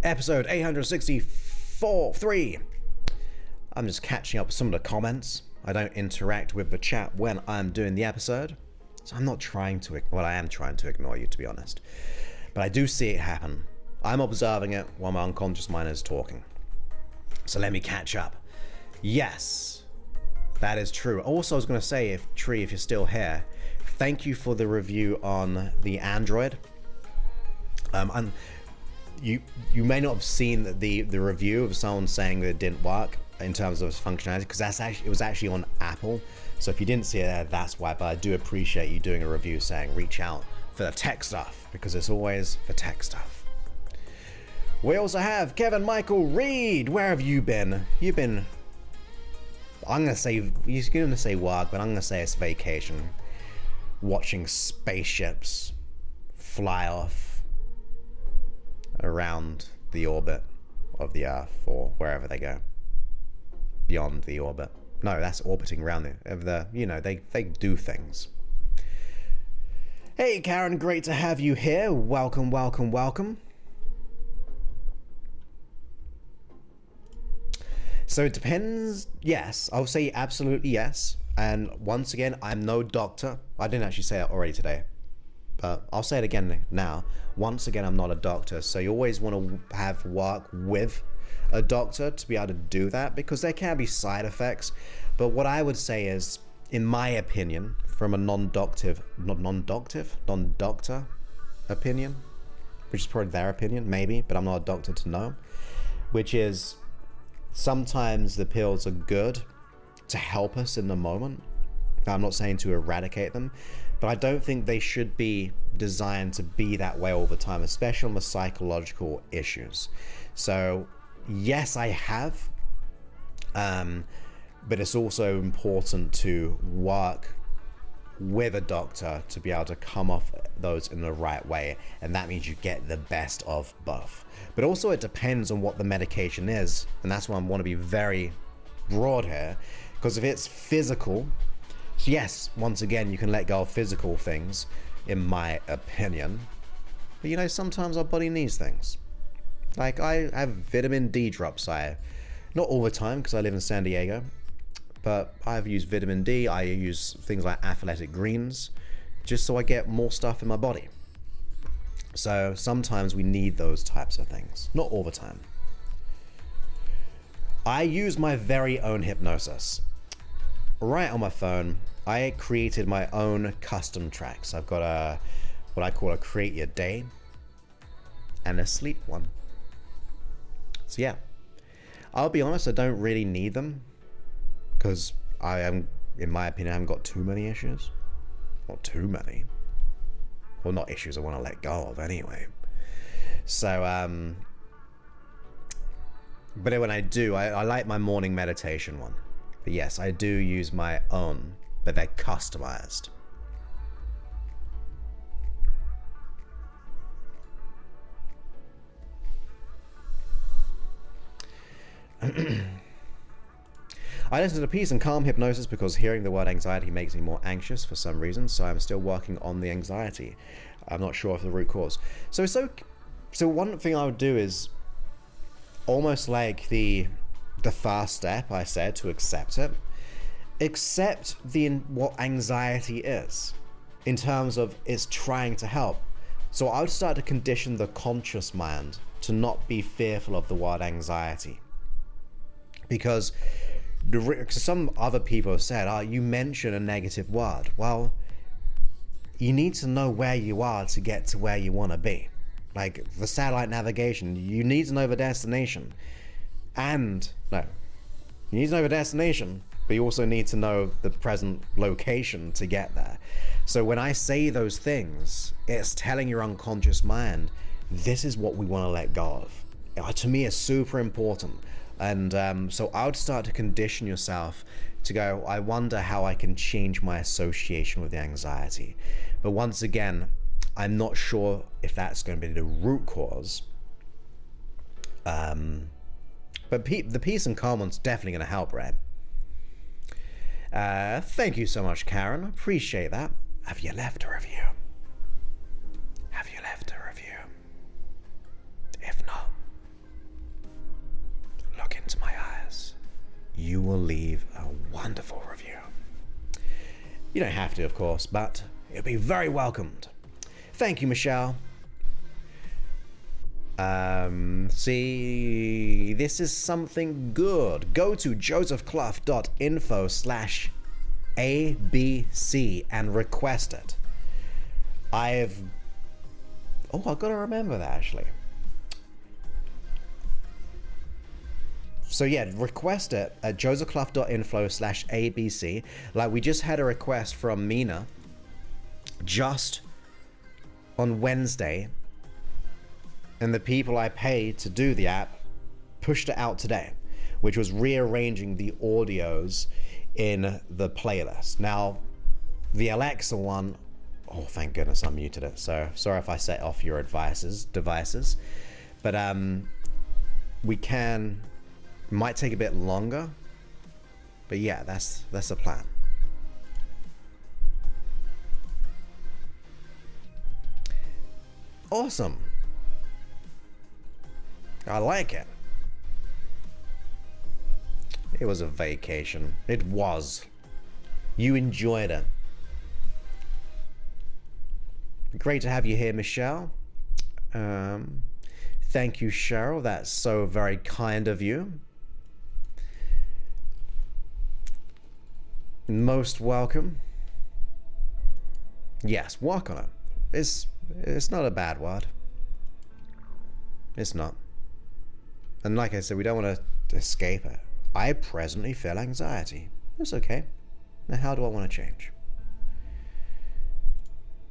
Episode 864. I'm just catching up with some of the comments. I don't interact with the chat when I'm doing the episode, so I'm not trying to, well, I am trying to ignore you, to be honest. But I do see it happen. I'm observing it while my unconscious mind is talking. So let me catch up. Yes, that is true. Also, I was going to say, if Tree, if you're still here, thank you for the review on the Android. And you may not have seen the review of someone saying that it didn't work in terms of its functionality, because it was actually on Apple. So if you didn't see it there, that's why. But I do appreciate you doing a review saying reach out for the tech stuff, because it's always for tech stuff. We also have Kevin Michael Reed. Where have you been? You've been, I'm gonna say, he's gonna say work, but I'm gonna say it's vacation. Watching spaceships fly off around the orbit of the Earth, or wherever they go. Beyond the orbit. No, that's orbiting around the you know, they do things. Hey Karen, great to have you here. Welcome, welcome, welcome. So it depends. Yes, I'll say absolutely yes. And once again, I'm no doctor. I didn't actually say it already today, but I'll say it again now. Once again, I'm not a doctor. So you always want to have work with a doctor to be able to do that, because there can be side effects. But what I would say is, in my opinion, from a non-doctor opinion, which is probably their opinion, maybe, but I'm not a doctor to know, which is, sometimes the pills are good to help us in the moment. I'm not saying to eradicate them, but I don't think they should be designed to be that way all the time, especially on the psychological issues. So yes, I have, but it's also important to work with a doctor to be able to come off those in the right way, and that means you get the best of both. But also it depends on what the medication is, and that's why I want to be very broad here, because if it's physical, yes, once again, you can let go of physical things, in my opinion, but you know, sometimes our body needs things. Like, I have vitamin D drops. Not all the time, because I live in San Diego, but I've used vitamin D. I use things like athletic greens, just so I get more stuff in my body. So sometimes we need those types of things, not all the time. I use my very own hypnosis. Right on my phone, I created my own custom tracks. I've got what I call a create your day and a sleep one. So yeah, I'll be honest, I don't really need them, because in my opinion, I haven't got too many issues. Not too many. Well, not issues I want to let go of anyway. So, but when I do, I like my morning meditation one. But yes, I do use my own, but they're customized. I listen to peace and calm hypnosis because hearing the word anxiety makes me more anxious for some reason, so I'm still working on the anxiety. I'm not sure of the root cause. So one thing I would do is almost like the first step I said, to accept it. Accept what anxiety is in terms of it's trying to help. So I would start to condition the conscious mind to not be fearful of the word anxiety. Because some other people have said, oh, you mention a negative word. Well, you need to know where you are to get to where you want to be. Like the satellite navigation, you need to know the destination. You need to know the destination, but you also need to know the present location to get there. So when I say those things, it's telling your unconscious mind, this is what we want to let go of. To me, it's super important. And so I would start to condition yourself to go, I wonder how I can change my association with the anxiety. But once again, I'm not sure if that's going to be the root cause. But the peace and calm one's definitely going to help, right? Thank you so much, Karen. Appreciate that. Have you left a review? Have you left a review? If not, look into my eyes. You will leave a wonderful review. You don't have to, of course, but it'll be very welcomed. Thank you, Michelle. See, this is something good. Go to josephclough.info/ABC and request it. I've got to remember that actually. So yeah, request it at josephclough.info/ABC. Like we just had a request from Mina just on Wednesday, and the people I paid to do the app pushed it out today, which was rearranging the audios in the playlist. Now, the Alexa one, oh thank goodness I muted it, so sorry if I set off your devices, but might take a bit longer, but yeah, that's the plan. Awesome. I like it. It was a vacation. It was. You enjoyed it. Great to have you here, Michelle. Thank you, Cheryl. That's so very kind of you. Most welcome. Yes, work on it. It's not a bad word. It's not. And like I said, we don't want to escape it. I presently feel anxiety. That's okay. Now, how do I want to change?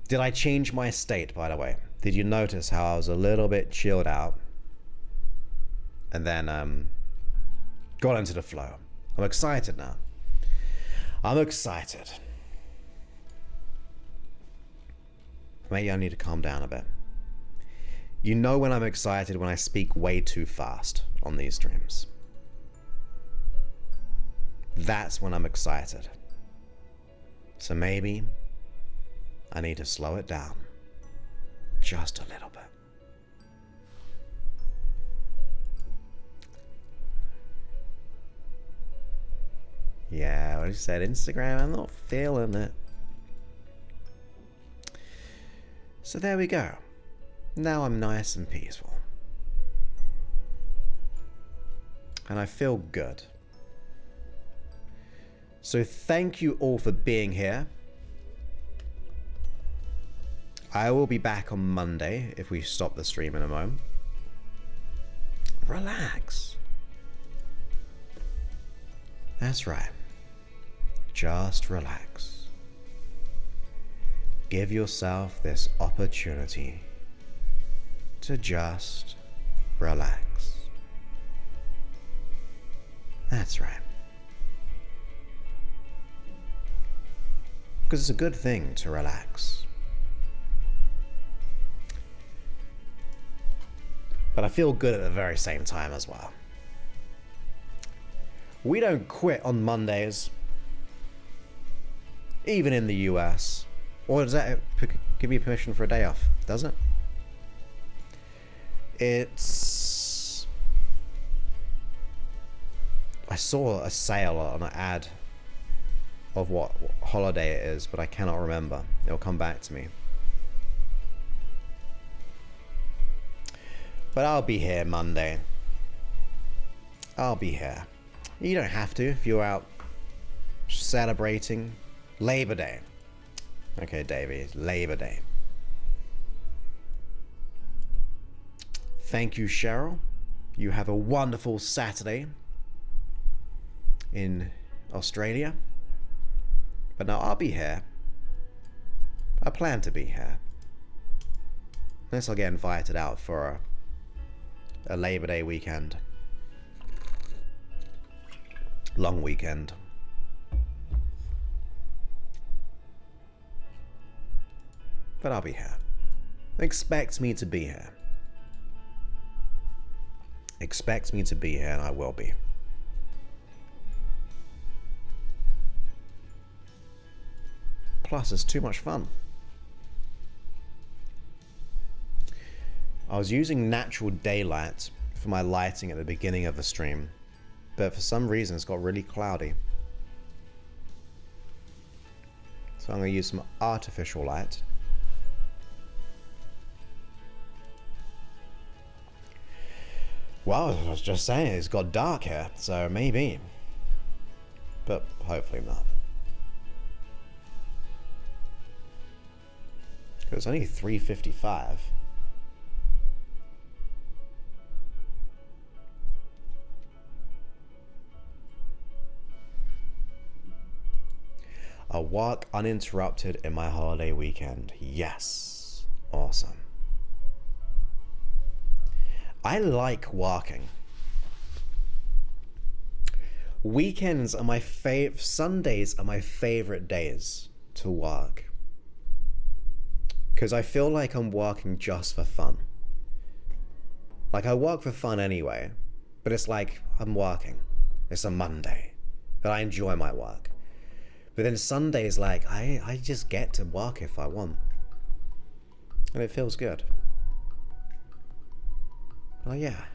Did I change my state, by the way? Did you notice how I was a little bit chilled out and then got into the flow? I'm excited now. I'm excited. Maybe I need to calm down a bit. You know when I'm excited when I speak way too fast on these streams. That's when I'm excited. So maybe I need to slow it down just a little bit. Yeah, what you said, Instagram, I'm not feeling it. So there we go. Now I'm nice and peaceful. And I feel good. So thank you all for being here. I will be back on Monday if we stop the stream in a moment. Relax. That's right. Just relax. Give yourself this opportunity to just relax. That's right. Because it's a good thing to relax. But I feel good at the very same time as well. We don't quit on Mondays, even in the US. Or does that give me permission for a day off? Does it? I saw a sale on an ad of what holiday it is, but I cannot remember. It'll come back to me. But I'll be here Monday. I'll be here. You don't have to if you're out celebrating Labor Day. Okay, Davey, Labor Day. Thank you, Cheryl. You have a wonderful Saturday in Australia. But now I'll be here. I plan to be here. Unless I'll get invited out for a Labor Day weekend. Long weekend. But I'll be here. Expect me to be here. Expect me to be here, and I will be. Plus, it's too much fun. I was using natural daylight for my lighting at the beginning of the stream, but for some reason it's got really cloudy. So I'm going to use some artificial light. Well, I was just saying, it's got dark here, so maybe. But hopefully not. It's only 3:55. A walk uninterrupted in my holiday weekend. Yes. Awesome. I like walking. Weekends are my Sundays are my favorite days to walk. Because I feel like I'm walking just for fun. Like, I walk for fun anyway, but it's like I'm walking. It's a Monday, but I enjoy my walk. But then Sunday's like, I just get to walk if I want. And it feels good. Oh yeah.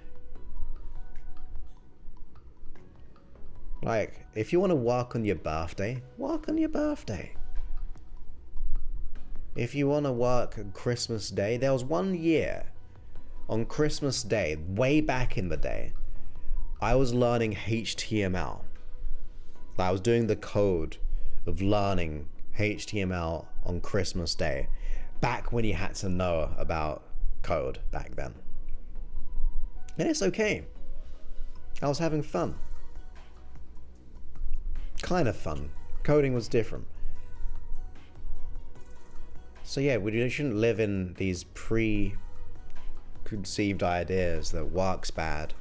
Like, if you want to walk on your birthday, walk on your birthday. If you want to walk on Christmas Day, there was one year on Christmas Day, way back in the day, I was learning HTML. I was doing the code of learning HTML on Christmas Day, back when you had to know about code back then. And it's okay. I was having fun. Kind of fun. Coding was different. So yeah, we shouldn't live in these preconceived ideas that work's bad.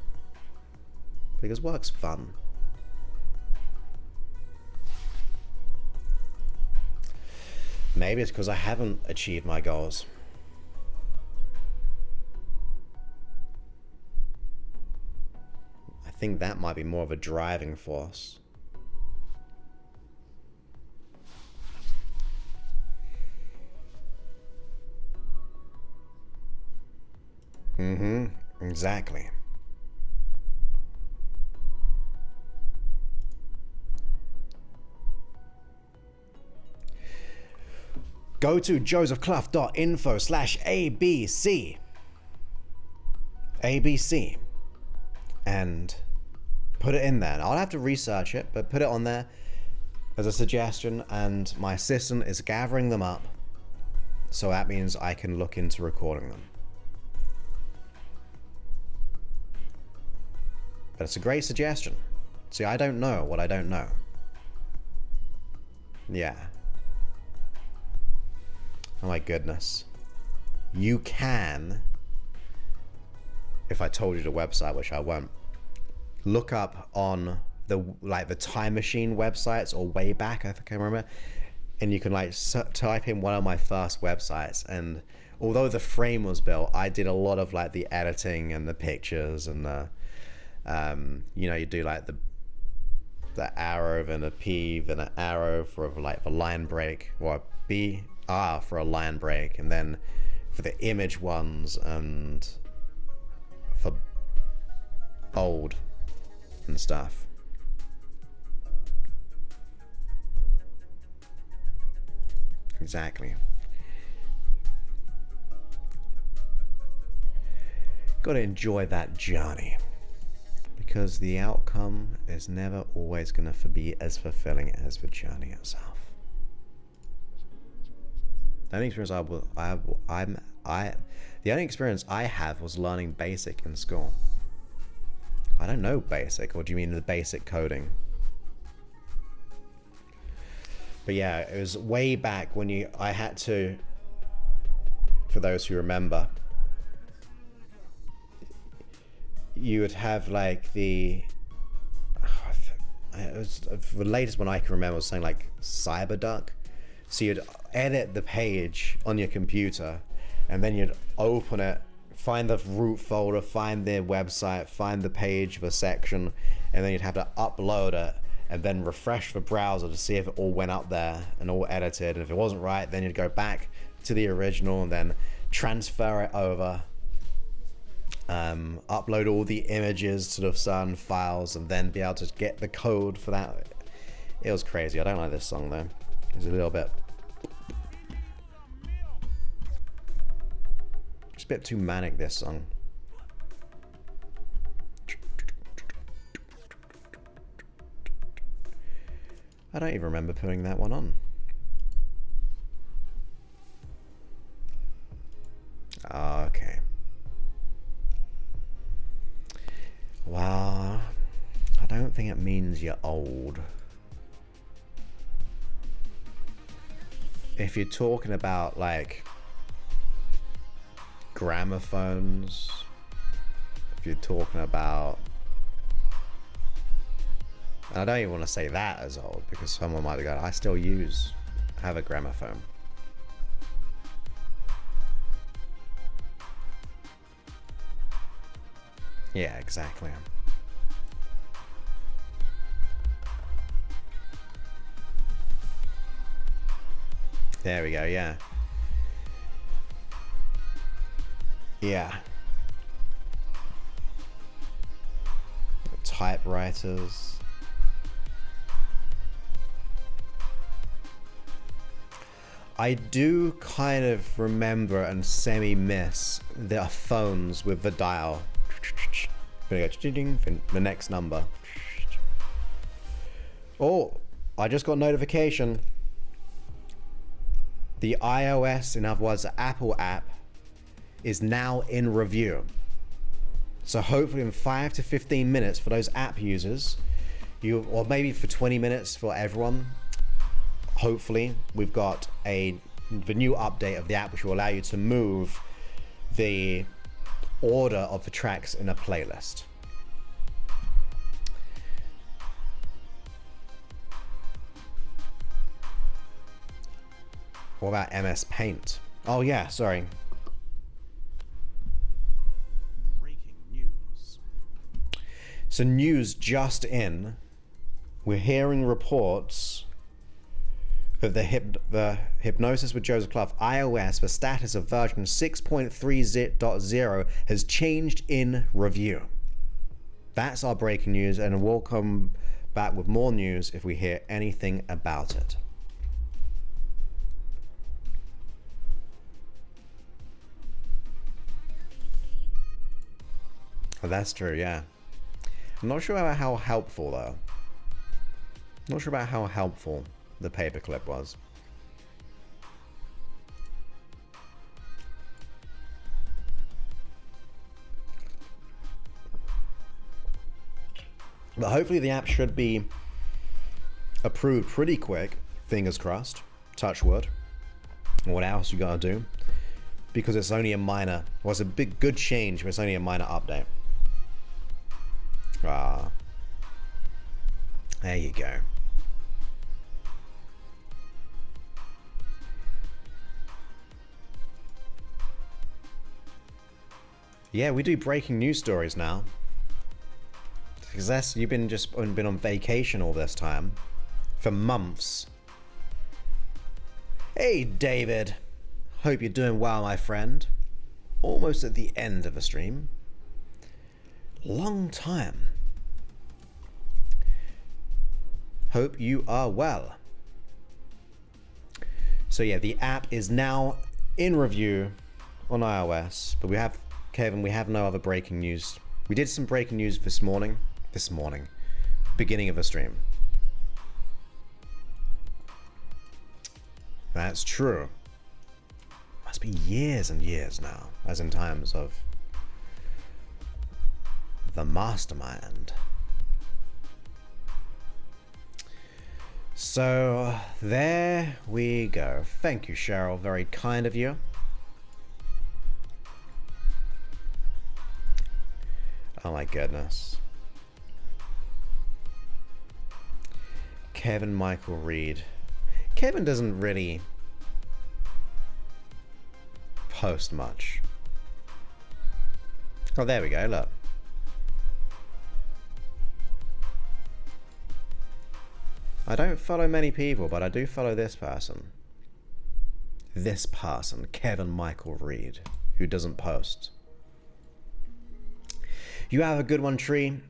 Because work's fun. Maybe it's because I haven't achieved my goals. I think that might be more of a driving force. Exactly. Go to josephclough.info/ABC. ABC. And put it in there. I'll have to research it, but put it on there as a suggestion, and my assistant is gathering them up. So that means I can look into recording them. But it's a great suggestion. See, I don't know what I don't know. Yeah. Oh my goodness. You can, if I told you the website, which I won't, look up on the Time Machine websites or Wayback, I think I remember, and you can type in one of my first websites, and although the frame was built, I did a lot of the editing and the pictures and the you do the arrow and a P and an arrow for the line break, or a BR for a line break, and then for the image ones and for bold and stuff. Exactly. Gotta enjoy that journey, because the outcome is never always gonna be as fulfilling as the journey itself. The only experience the only experience I have was learning BASIC in school. I don't know BASIC, or do you mean the basic coding? But yeah, it was way back when I had to, for those who remember, you would have the latest one I can remember was something like CyberDuck. So you'd edit the page on your computer, and then you'd open it, find the root folder, find their website, find the page of a section, and then you'd have to upload it and then refresh the browser to see if it all went up there and all edited. And if it wasn't right, then you'd go back to the original and then transfer it over, upload all the images to the certain files, and then be able to get the code for that. It was crazy. I don't like this song though. It's a little bit, it's a bit too manic, this song. I don't even remember putting that one on. Okay. Well, I don't think it means you're old. If you're talking about like gramophones, if you're talking about, and I don't even want to say that as old because someone might be going, I still have a gramophone. Yeah, exactly. There we go, yeah. Yeah. Typewriters. I do kind of remember and semi-miss the phones with the dial. Gonna go the next number. Oh, I just got notification. The iOS, in other words, the Apple app, is now in review. So hopefully in 5 to 15 minutes for those app users, or maybe for 20 minutes for everyone, hopefully we've got the new update of the app which will allow you to move the order of the tracks in a playlist. What about MS Paint? Oh yeah, sorry. Breaking news. So news just in. We're hearing reports of the Hypnosis with Joseph Clough iOS, the status of version 6.3.0 has changed in review. That's our breaking news, and we'll come back with more news if we hear anything about it. Oh, that's true, yeah. I'm not sure about how helpful, though. Not sure about how helpful the paperclip was. But hopefully the app should be approved pretty quick. Fingers crossed. Touch wood. What else you gotta do? Because it's only a minor, well, it's a big good change, but it's only a minor update. Ah. There you go. Yeah, we do breaking news stories now. Because you've been on vacation all this time. For months. Hey, David. Hope you're doing well, my friend. Almost at the end of the stream. Long time. Hope you are well. So yeah, the app is now in review on iOS, but we have, Kevin, we have no other breaking news. We did some breaking news this morning, beginning of the stream. That's true. Must be years and years now, as in times of the mastermind. So there we go. Thank you, Cheryl. Very kind of you. Oh my goodness. Kevin Michael Reed. Kevin doesn't really post much. Oh, there we go. Look. I don't follow many people, but I do follow this person. This person, Kevin Michael Reed, who doesn't post. You have a good one, Tree.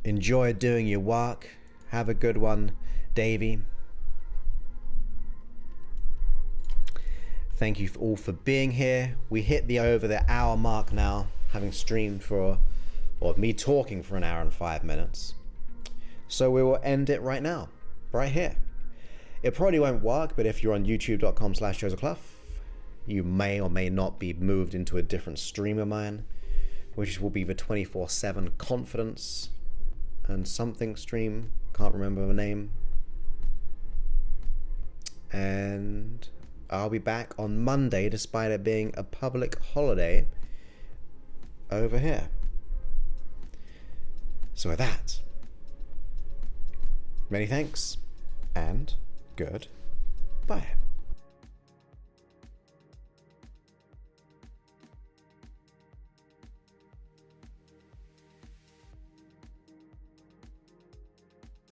Enjoy doing your work. Have a good one, Davey. Thank you all for being here. We hit over the hour mark now, having streamed for, or me talking for an hour and 5 minutes. So we will end it right now. right here. It probably won't work, but if you're on youtube.com/JosephClough, you may or may not be moved into a different stream of mine, which will be the 24/7 confidence and something stream. Can't remember the name. And I'll be back on Monday, despite it being a public holiday over here. So with that, many thanks and goodbye.